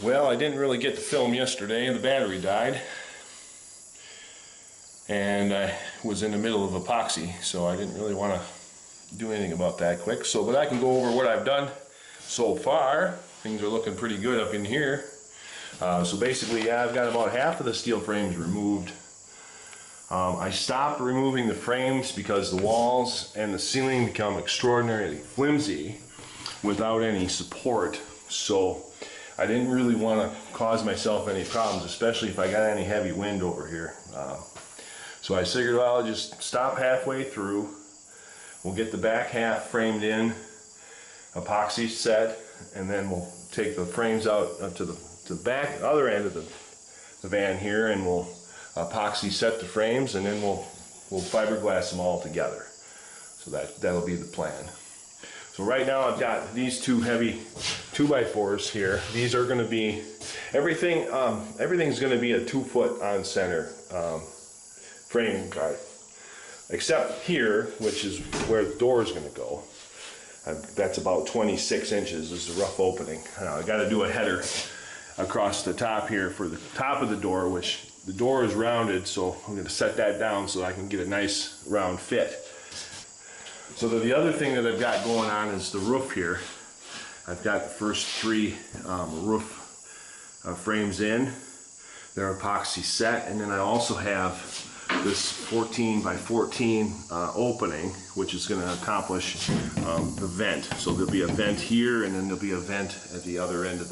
Well, I didn't really get to film yesterday. The battery died. And I was in the middle of epoxy, so I didn't really want to do anything about that quick. But I can go over what I've done so far. Things are looking pretty good up in here. So basically, yeah, I've got about half of the steel frames removed. I stopped removing the frames because the walls and the ceiling become extraordinarily flimsy without any support. So I didn't really want to cause myself any problems, especially if I got any heavy wind over here. So I figured, well, I'll just stop halfway through. We'll get the back half framed in, epoxy set, and then we'll take the frames out up to the back, other end of the van here, and we'll epoxy set the frames, and then we'll fiberglass them all together. So that'll be the plan. So right now I've got these two heavy 2x4s here. These are going to be everything's going to be a 2 foot on center frame guard, except here, which is where the door is going to go. That's about 26 inches is the rough opening. I got to do a header across the top here for the top of the door, which the door is rounded, so I'm going to set that down so I can get a nice round fit. So the other thing that I've got going on is the roof here. I've got the first 3 roof frames in. They're epoxy set, and then I also have this 14 by 14 opening, which is going to accomplish the vent. So there'll be a vent here, and then there'll be a vent at the other end of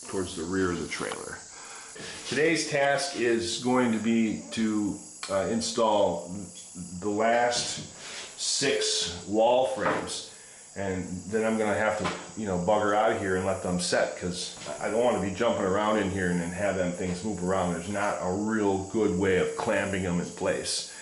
towards the rear of the trailer. Today's task is going to be to install the last 6 wall frames, and then I'm going to have to, bugger out of here and let them set, because I don't want to be jumping around in here and then have them things move around. There's not a real good way of clamping them in place.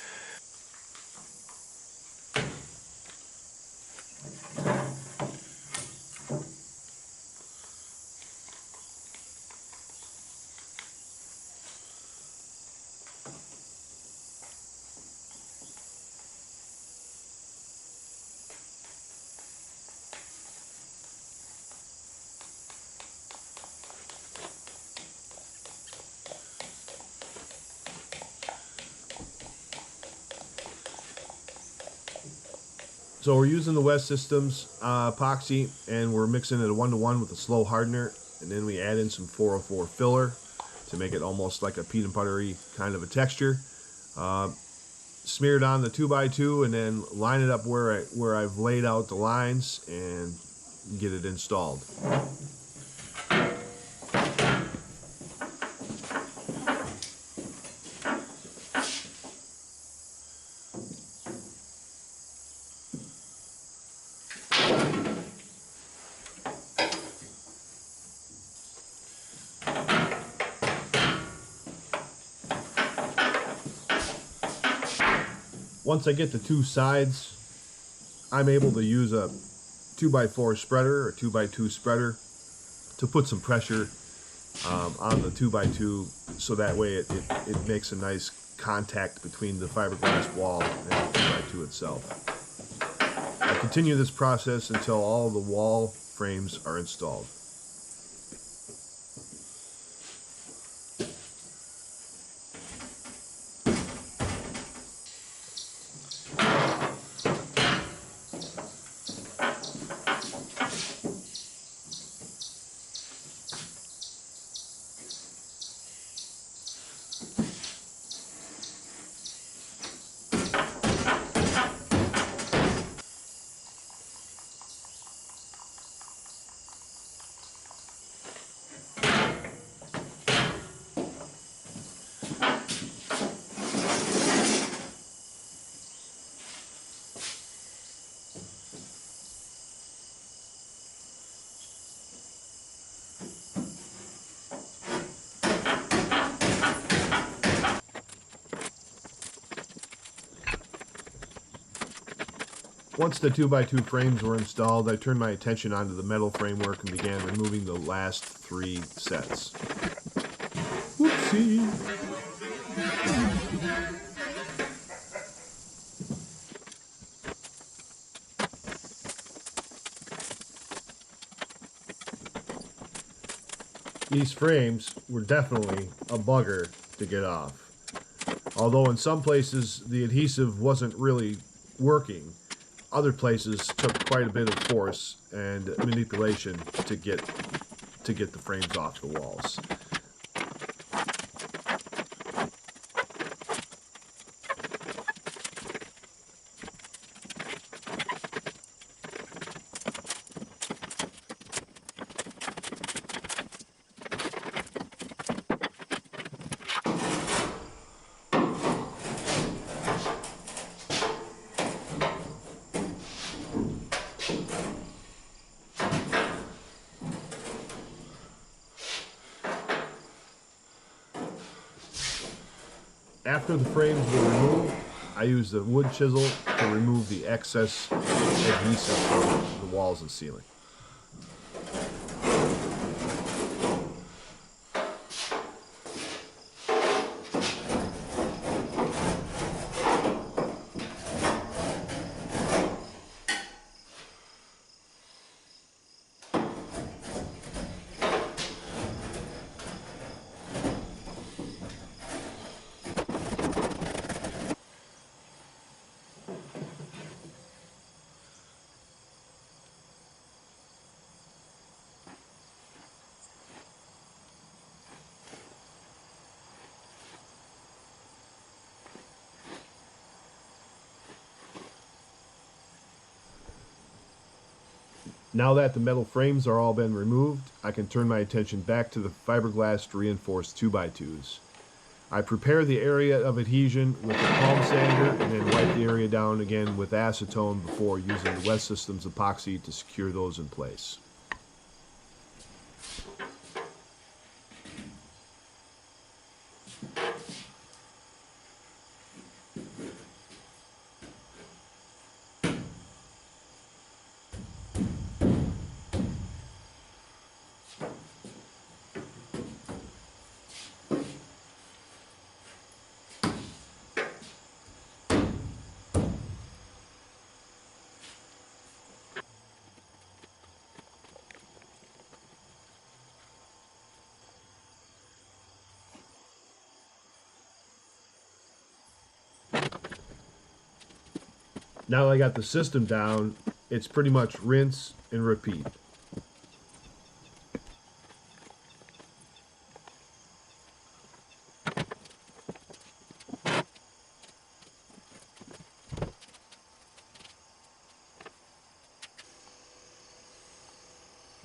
So we're using the West Systems epoxy, and we're mixing it 1:1 with a slow hardener, and then we add in some 404 filler to make it almost like a peanut buttery kind of a texture. Smear it on the 2x2 and then line it up where I've laid out the lines and get it installed. Once I get the 2 sides, I'm able to use a 2x4 spreader or 2x2 spreader to put some pressure on the 2x2, so that way it makes a nice contact between the fiberglass wall and the 2x2 itself. I continue this process until all the wall frames are installed. Once the 2x2 frames were installed, I turned my attention onto the metal framework and began removing the last 3 sets. Whoopsie! these frames were definitely a bugger to get off. Although in some places the adhesive wasn't really working, other places took quite a bit of force and manipulation to get the frames off the walls. After the frames were removed, I used a wood chisel to remove the excess adhesive from the walls and ceiling. Now that the metal frames are all been removed, I can turn my attention back to the fiberglass reinforced 2x2s. I prepare the area of adhesion with a palm sander and then wipe the area down again with acetone before using the West Systems epoxy to secure those in place. Now that I got the system down, it's pretty much rinse and repeat.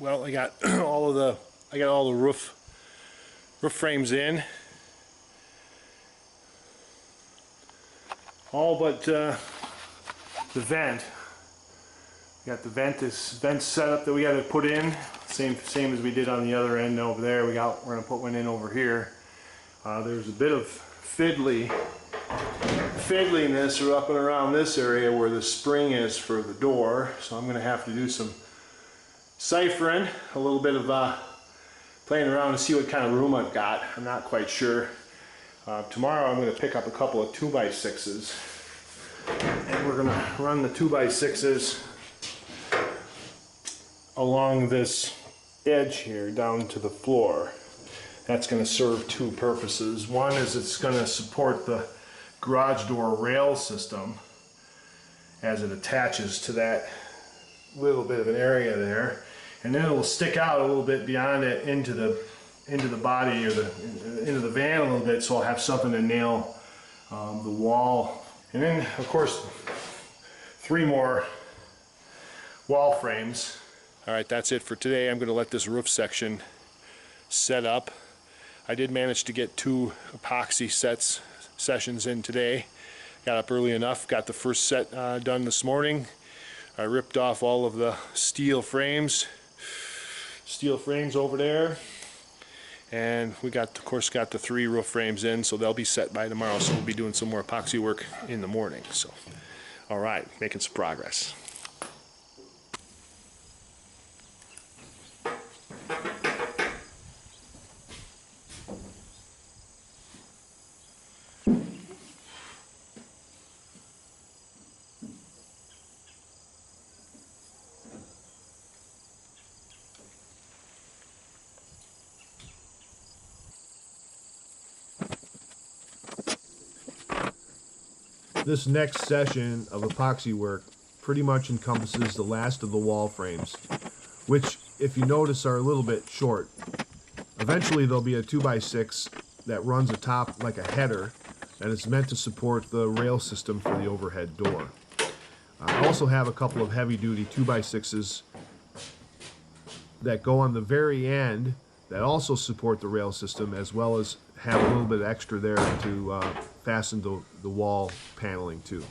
Well, I got all the roof frames in, all but the vent. We got the vent setup that we got to put in, same as we did on the other end over there. We're gonna put one in over here. There's a bit of fiddliness up and around this area where the spring is for the door, so I'm gonna have to do some ciphering, a little bit of playing around to see what kind of room I've got. I'm not quite sure. Tomorrow I'm going to pick up a couple of 2x6s and we're going to run the 2x6s along this edge here down to the floor. That's going to serve two purposes. One is it's going to support the garage door rail system as it attaches to that little bit of an area there, and then it will stick out a little bit beyond it into the body or into the van a little bit, so I'll have something to nail the wall. And then of course 3 more wall frames. All right, that's it for today. I'm going to let this roof section set up. I did manage to get 2 epoxy sessions in today. Got up early enough, got the first set done this morning. I ripped off all of the steel frames over there, and we got, of course, got the 3 roof frames in, so they'll be set by tomorrow. So we'll be doing some more epoxy work in the morning. So, all right, making some progress. This next session of epoxy work pretty much encompasses the last of the wall frames, which, if you notice, are a little bit short. Eventually there'll be a 2x6 that runs atop like a header that is meant to support the rail system for the overhead door. I also have a couple of heavy-duty 2x6s that go on the very end that also support the rail system, as well as have a little bit extra there to fasten the wall paneling to.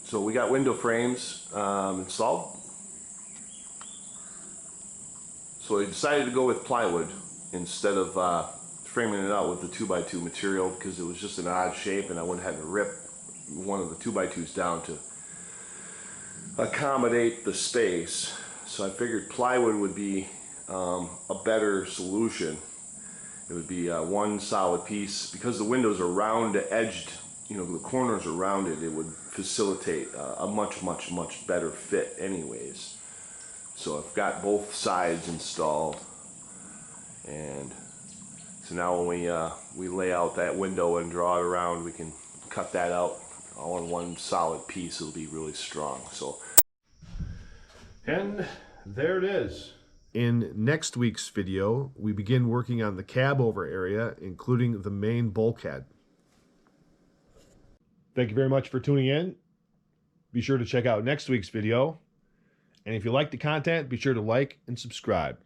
So we got window frames installed. So I decided to go with plywood instead of framing it out with the 2x2 material, because it was just an odd shape and I would have had to rip one of the 2x2s down to accommodate the space. So I figured plywood would be a better solution. It would be one solid piece. Because the windows are round edged, you know, the corners are rounded, it would facilitate a much better fit anyways. So I've got both sides installed, and so now when we lay out that window and draw it around, we can cut that out all in one solid piece. It'll be really strong. So, and there it is. In next week's video, we begin working on the cab over area, including the main bulkhead. Thank you very much for tuning in. Be sure to check out next week's video. And if you like the content, be sure to like and subscribe.